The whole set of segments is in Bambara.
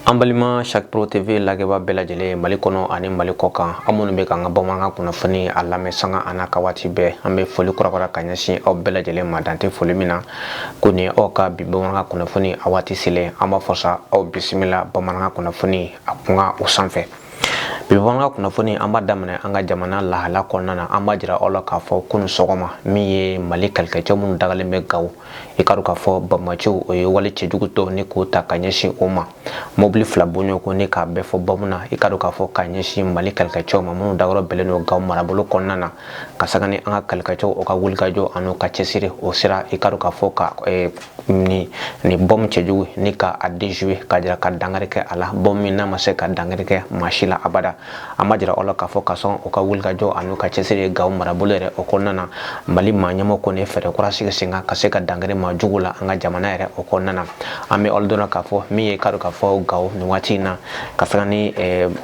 Ambalima Chaque Pro TV lageba belajele Mali kono ani Mali kokan amunu be kan bamanga kunnafoni alame sanga anaka wati be ambe foli kurakura kanyashi aw belajele madante foli mina kuni oka bi bamanga kunnafoni awati sile amba forsa aw bismillah bamanga kunnafoni akunga usanfe bibanga kunnafoni amba damane anga jamana lahala konnana amba jira ola kafo kunu sogoma miye Mali kalkacho mun dagale me gaw ikaru kafo bamacho o wali chejuguto ni ko ta kanyashi oma mobili fla bonyo ko ni ka befo bamuna ikaru kafo kanyashi Mali kalkacho mamun dagaro beleno gaw marabolo konnana kasagani anga kalkacho o ka wulgajo anu ka chesire o sira ikaru kafo ka ni bom chejugu ni ka adejue ka jira ka dangare ke ala bomina mase ka dangare ke mashila abada amajira ola kafo kason o ka wulgajo anu ka chesire gaw marabolere o konnana Mali manyamo ko ne fere kurasi singa kaseka dangare ma jugula anga jamana ere o konnana ame oldona kafo mi ikaru kafo gaw ni watina kasani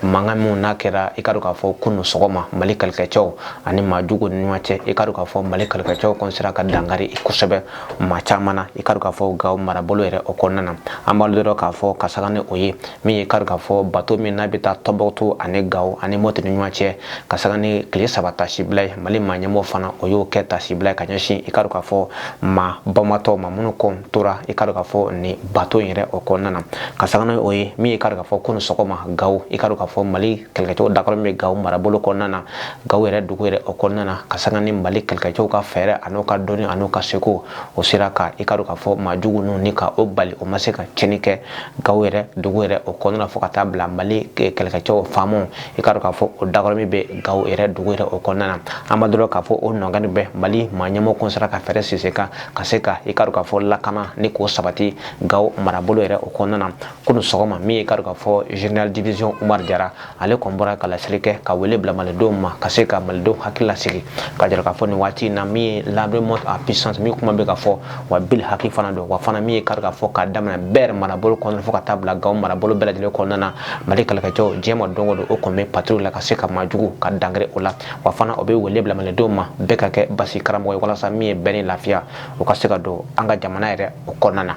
mangamu nakera ikaru kafo kunu sogoma Mali kalkacho ani ma jugu ni wache ikaru kafo Mali kalkacho konsira ka dangare ikusebe ma chamana ikaru kafo gaw marabolere o konnana amaldoro kafo kasagane oyi mi ikaru kafo bato mi nabita toboktu ane gaw ani moti ni wache kasagane kli sabata shiblay Mali manyamo fana oyo keta shiblay kanyashi ikaru kafo ma bamato mamuno ko tura ikaru kafo ni bato yere o konnana kasagana oyi mi ikaru kafo kunu sokoma gaw ikaru kafo Mali kelkacho dakaro me gaw marabolo konnana gaw yere dugu yere o konnana kasagani Mali kelkacho ka fere anoka doni anoka seko o siraka ikaru kafo majugu no nika o bali o maseka chenike gaw yere dugu yere o konnana fokata bla Mali kelkacho famo ikaru kafo o dakaro me be gaw yere dugu yere o konnana amadro kafo o nongani be Mali manyamo konsara ka fere siseka kaseka ikaru kafo lakana ni ko sabati gaw marabolo yere o konnana kunu sogoma mi ikaru kafo general division Umar Jara ale kombora kala sirike ka wele bla maldo ma kaseka maldo hakila sigi ka jara kafo ni wati na mi lambre mot a puissance mi kuma be kafo wa bil haki fana do wa fana mi ikaru kafo ka damna ber marabolo konnana fo ka tabla gaw marabolo bela jele konnana Mali kalkacho jema dongo do o kome patrouille la kaseka majugu ka dangre ola wa fana obe wele bla maldo ma beka ke basi karamo wala sa mi beni lafia o kaseka do anga jamana yere o konnana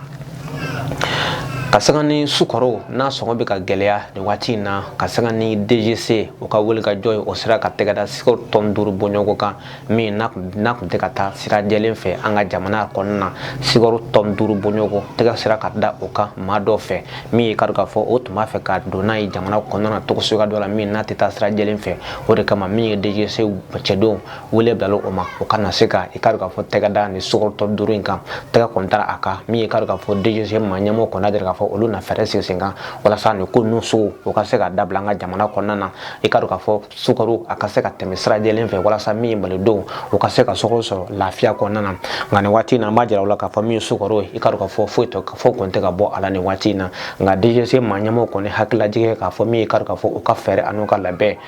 kasagani sukoro na songo be ka geleya ni wati na kasagani DGC o ka wulga joy o sira ka tegada sikor tonduru bonyogo ka mi na kunte ka ta sira jelen fe anga jamana konna sikor tonduru bonyogo tega sira ka da o ka mado fe mi ka ka fo o tuma fe ka do na jamana konna na to so ga do la mi na teta sira jelen fe o de kama mi DGC chedo wule blalo o ma o kana sika ikaru ka fo tegada ni sikor tonduru inka tega kontara aka mi ka fo DGC manyamo konna de ka fo olu na fere singa wala sa ni kunu su o ka se ka dabla nga jamana konnana ikaru ka fo sukaru aka se ka temisra jelen fe wala sa mi mbale do o ka se ka sokoro so lafia konnana ngani wati na majira wala ka fo mi sukaru ikaru ka fo fuito ka fo konte ka bo ala ni wati na nga DGC manyamo ko ne hakila jige ka fo mi ikaru ka fo o ka fere anuka labe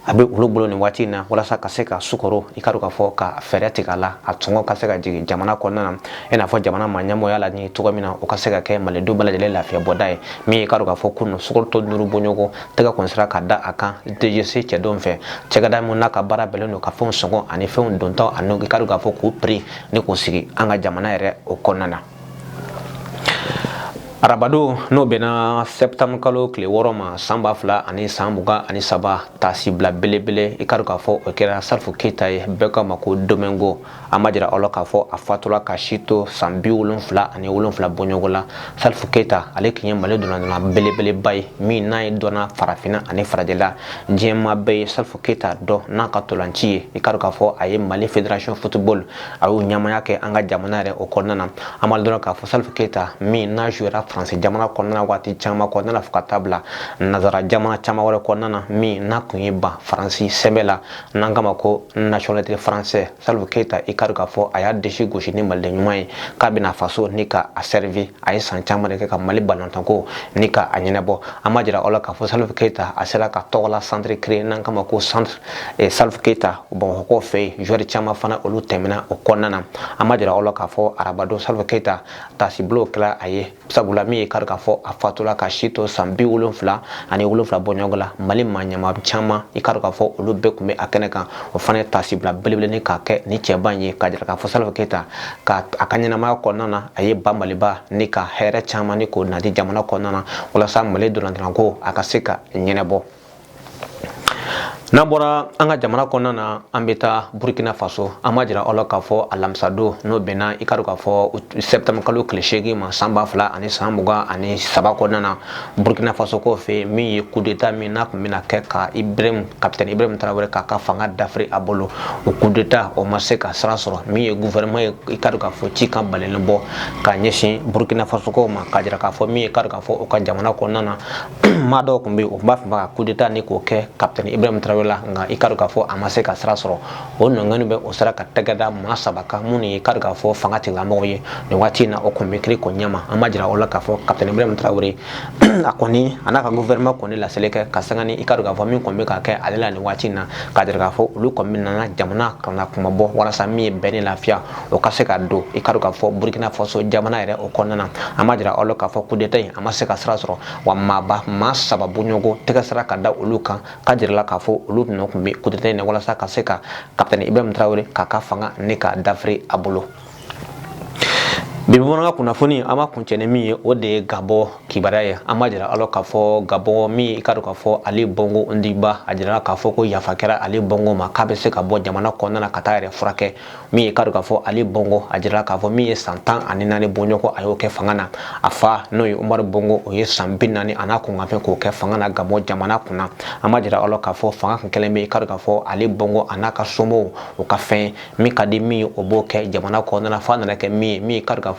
abe ulubolo ni wati na wala sa ka se ka sukoro ikaru ka fo ka fere tikala atungo ka se ka jigi jamana konnana ena fo jamana manyamo yala ni tugamina o ka se ka ke male do bala jele lafia bodai mi ikaru ka fo kunu sukoro to nuru bonyogo tega konsira ka da aka DGC chedon fe chegada mun na ka bara beleno ka fo songo ani fe ndonto anu ikaru ka fo ku pri ni ko sigi anga jamana yere o konnana arabado no bena septembre kalo kle woroma samba fla ani sambuga ani saba tasi bla belebele ikaru ka fo o kera Salfu Keita beka mako domengo amajira olo ka fo afatula ka shito sambi wolon fla ani wolon fla bonyogola Salfu Keita ale kinye male dona na belebele bay mi nay dona farafina ani faradela jema bay Salfu Keita do na ka tolanchi ikaru ka fo aye Mali Federation Football awu nyama yake anga jamana re o konnana amal dona ka fo Salfu Keita mi na jouera France jamana konnana wati chama konnana fukatabla nazara jamana chama wala konnana mi na kunyiba France sembela nangama ko nationalité français Salfu Keita ikaru ka fo aya deshi goshi ni malde nyumai kabina faso nika a servi ay san chama de ka Mali balantanko nika anyinabo amajira ola ka fo Salfu Keita asela ka tola centre créé nangama ko centre et Salfu Keita bon ko fe joueur chama fana olu temina o konnana amajira ola ka fo arabado Salfu Keita tasi bloc la aye sabula sabula mi ye kari k'a fɔ a fatula ka si to san 70 ani 7 bɔ ɲɔgɔn la Mali maɲama caman i kari k'a fɔ olu bɛɛ kun bɛ a kɛnɛ kan o fana ye tasibila belebele k'a kɛ ni cɛba in ye k'a jira k'a fɔ Salif Keita ka a ka ɲɛnamaya kɔnɔna na a ye ba Maliba ni ka hɛrɛ caman ni k'o nati jamana kɔnɔna na walasa Mali dolandilanko a ka se ka ɲɛnɛbɔ. N'an bɔra an ka jamana kɔnɔna na an bɛ taa Burkina Faso an ma jira aw la k'a fɔ alamisa don n'o bɛnna i ka dɔn k'a fɔ septembre kalo tile 8 ma san 2023 kɔnɔna na Burkina Faso ko fɛ min ye coup d'état min n'a kun bɛna kɛ ka capitaine Ibrahim Traoré k'a ka fanga dafiri a bolo o coup d'état o ma se ka sira sɔrɔ min ye gouvernement ye i ka dɔn k'a fɔ ci kan balalen bɔ ka ɲɛsin Burkina Faso ko ma k'a jira k'a fɔ min ye i ka dɔn k'a fɔ o ka jamana kɔnɔna na maa dɔw kun bɛ yen o tun b'a fɛ ka coup d'état ni k'o kɛ capitaine Ibrahim Traoré la nka i ka dɔn k'a fɔ a ma se ka sira sɔrɔ o nɔngɔnni bɛ o sera ka tɛgɛ da maa 3 kan minnu ye i ka dɔn k'a fɔ fanga tigilamɔgɔw ye nin waati in na o kun bɛ kiri ko ɲɛma an ma jira o la k'a fɔ capitaine Ibrahim Traoré a kɔni a n'a ka gouvernement kɔni laseli kɛ ka sanga ni i ka dɔn k'a fɔ min kɔni bɛ ka kɛ ale la nin waati in na k'a jira k'a fɔ olu kɔni nana jamana kana kuma bɔ walasa min ye bɛn ni lafiya o ka se ka don i ka dɔn k'a fɔ Burkina Faso jamana yɛrɛ o kɔnɔna na an ma jira o la k'a fɔ coup d'état in a ma se ka sira sɔrɔ wa maa 3 bɔɲɔgɔn tɛgɛ sira ka da olu kan ka jira la k'a fɔ olu tun bɛ coup d'état in na walasa ka se ka capitaine Ibrahim Traoré k'a ka fanga ni ka dafiri a bolo. Bibi ka kunnafoni an ma kuncɛ ni min ye o de ye Gabon kibaruya ye an ma jira ala k'a fɔ Gabon min i ka dɔn k'a fɔ Ali Bongo Ondimba a jira k'a fɔ ko yafa kɛra Ali Bongo ma k'a bɛ se ka bɔ jamana kɔnɔna na ka taa yɛrɛ furakɛ min i ka dɔn k'a fɔ Ali Bongo a jira k'a fɔ min ye san 14 bɔɲɔgɔn a y'o kɛ fanga na a fa n'o ye Umaru Bongo o ye san 40 a n'a kunkanfɛn k'o kɛ fanga na Gabon jamana kunna an ma jira ala k'a fɔ fanga kun kɛlen bɛ i ka dɔn k'a fɔ Ali Bongo a n'a ka somɔgɔw o ka fɛn min ka di min ye o b'o kɛ jamana kɔnɔna na f'a nana kɛ min ye min i ka dɔn k'a fɔ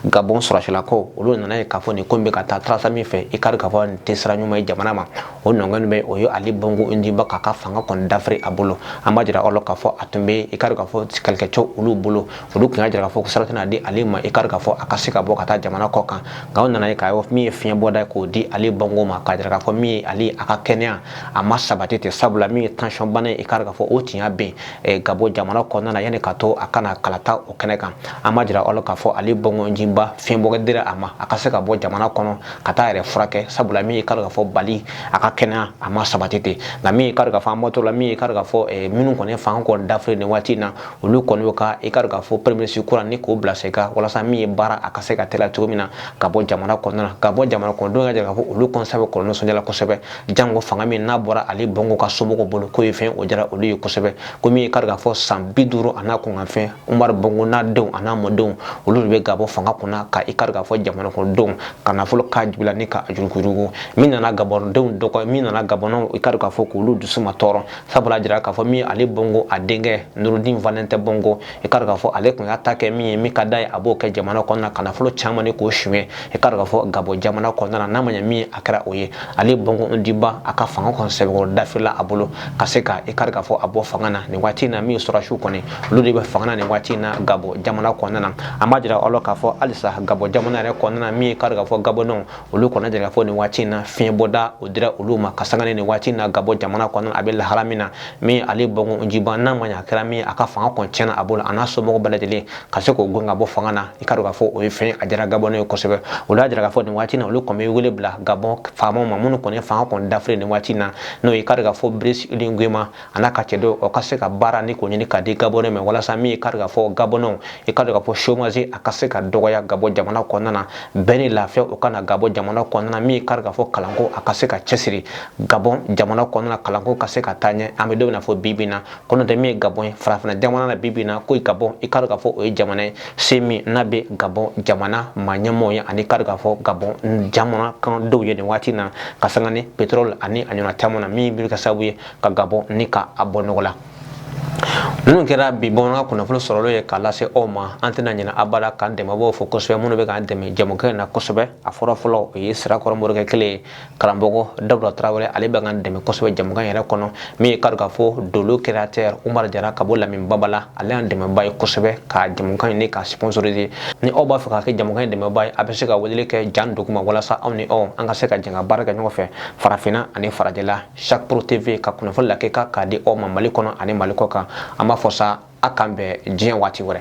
Gabon sɔrɔsilakaw olu nana ye k'a fɔ nin ko in bɛ ka taa taasira min fɛ i ka dɔn k'a fɔ nin tɛ sira ɲuman ye jamana ma o nɔngɔn bɛ o ye Ali Bongo Ondimba k'a ka fanga kɔni dafiri a bolo an b'a jira aw la k'a fɔ a tun bɛ i ka dɔn k'a fɔ kɛlɛkɛcɛw olu bolo olu tun y'a jira k'a fɔ ko sira tɛna di ale ma i ka dɔn k'a fɔ a ka se ka bɔ ka taa jamana kɔ kan nka o nana ye k'a min ye fiɲɛ bɔda ye k'o di Ali Bongo ma k'a jira k'a fɔ min ye ale a ka kɛnɛya a ma sabati ten sabula min ye tension bana ye i ka dɔn k'a fɔ o tiɲɛ bɛ yen Gabon jamana kɔnɔna na yanni ka to a kana kalata o kɛnɛ kan an b'a jira aw la k'a fɔ Ali Bongo Ondimba fiɲɛbɔ dira a ma a ka se ka bɔ jamana kɔnɔ ka taa yɛrɛ furakɛ sabula min ye ka dɔn k'a fɔ Bali a ka kɛnɛya a ma sabati ten nka min ye ka dɔn k'a fɔ an bɔtɔ la min ye ka dɔn k'a fɔ minnu kɔni fanga kɔni dafiri nin waati in na olu kɔni y'o ka i ka dɔn k'a fɔ premier ministre kura ni k'o bila sen kan walasa min ye baara a ka se ka teliya cogo min na ka bɔ jamana kɔnɔna na ka bɔ jamana kɔnɔdenw ka jira k'a fɔ olu kɔnsa bɛ kɔlɔlɔ nisɔndiya kosɛbɛ jango fanga min n'a bɔra Ali Bongo ka somɔgɔw bolo k'o ye fɛn o diyara olu ye kosɛbɛ ko min ye ka dɔn k'a fɔ san 50 a n'a kunkanfɛn Umaru Bongo n'a denw a n'a mɔdenw olu de bɛ Gabon fanga kunna ka i ka dɔn k'a fɔ jamana kɔnɔdenw ka nafolo k'a jugula ni ka jurujugu min nana Gabondenw dɔgɔ min nana Gabonnaw i ka dɔn k'a fɔ k'olu dusu ma tɔɔrɔ sabula jira k'a fɔ min Ali Bongo a denkɛ Nurudin Valentin Bongo i ka dɔn k'a fɔ ale kun y'a ta kɛ min ye min ka d'a ye a b'o kɛ jamana kɔnɔna ka nafolo caman ni k'o suɲɛ i ka dɔn k'a fɔ Gabon jamana kɔnɔna na n'a ma ɲɛ min ye a kɛra o ye Ali Bongo Ondimba a ka fanga kɔni sɛbɛkɔrɔ dafirila a bolo ka se ka i ka dɔn k'a fɔ a bɔ fanga na nin waati in na min ye sɔrɔsiw kɔni olu de bɛ fanga na nin waati in na Gabon jamana kɔnɔna na an b'a jira aw la k'a fɔ halisa Gabon jamana yɛrɛ kɔnɔna na min ye ka dɔn k'a fɔ Gabonnaw olu kɔni jira k'a fɔ nin waati in na fiɲɛ bɔda o dira olu ma ka sanga nin waati in na Gabon jamana kɔnɔna a bɛ lahala min na min Ali Bongo Ondimba n'a ma ɲɛ a kɛra min a ka fanga kɔni tiɲɛna a bolo a n'a somɔgɔw bɛɛ lajɛlen ka se k'o gɛn ka bɔ fanga na i ka dɔn k'a fɔ o ye fɛn a diyara Gabonnaw ye kosɛbɛ olu y'a jira k'a fɔ nin waati in na olu kɔni bɛ wele bila Gabon faamaw ma minnu kɔni fanga kɔni dafiri nin waati in na n'o ye i ka dɔn k'a fɔ Brice Oligui Nguema a n'a ka cɛ dɔw o ka se ka baara ni k'o ɲini k'a di Gabonnaw ma walasa min ye i ka dɔn k'a fɔ Gabonnaw i ka dɔn k'a fɔ chômage a ka se ka dɔgɔya Gabon jamana kɔnɔna na bɛɛ ni lafiya o kana Gabon jamana kɔnɔna na min ye ka dɔn k'a fɔ kalanko a ka se ka cɛsiri Gabon jamana kɔnɔna na kalanko ka se ka taa ɲɛ an bɛ don min na fɔ bi bi in na ko n'o tɛ min ye Gabon ye farafinna jamana na bi bi in na ko Gabon i ka dɔn k'a fɔ o ye jamana ye se min n'a bɛ Gabon jamana maa ɲɛmɔgɔw ye ani i ka dɔn k'a fɔ Gabon jamana kan dɔw ye nin waati in na ka sanga ni pétrole ani a ɲɔgɔnna caman na min bɛ kɛ sababu ye ka Gabon ni ka a bɔ nɔgɔ la. Ninnu kɛra bi bamanankan kunnafoni sɔrɔlen ye k'a lase aw ma an tɛna ɲinɛ abada k'an dɛmɛbagaw fo kosɛbɛ minnu bɛ k'an dɛmɛ jɛmukan in na kosɛbɛ a fɔlɔ fɔlɔ o ye Sirakɔrɔ Morikɛ kelen ye karamɔgɔ Dawuda Tarawele ale bɛ k'an dɛmɛ kosɛbɛ jɛmukan yɛrɛ kɔnɔ min ye ka dɔn k'a fɔ Dolo créateur Umar Jara ka bɔ Lamini Babala ale y'an dɛmɛba ye kosɛbɛ ka jɛmukan in ni k'a sponsoriser ni aw b'a fɛ k'a kɛ jɛmukan in dɛmɛba ye a bɛ se ka weleli kɛ Jan Duguma walasa aw ni aw an ka se ka jɛn ka baara kɛ ɲɔgɔn fɛ farafinna ani farajɛla Chaque Pro TV ka kunnafoni lakɛ k'a di aw ma Mali kɔnɔ ani Mali kɔ kan an b'a fɔ sa a k'an bɛn diɲɛ waati wɛrɛ.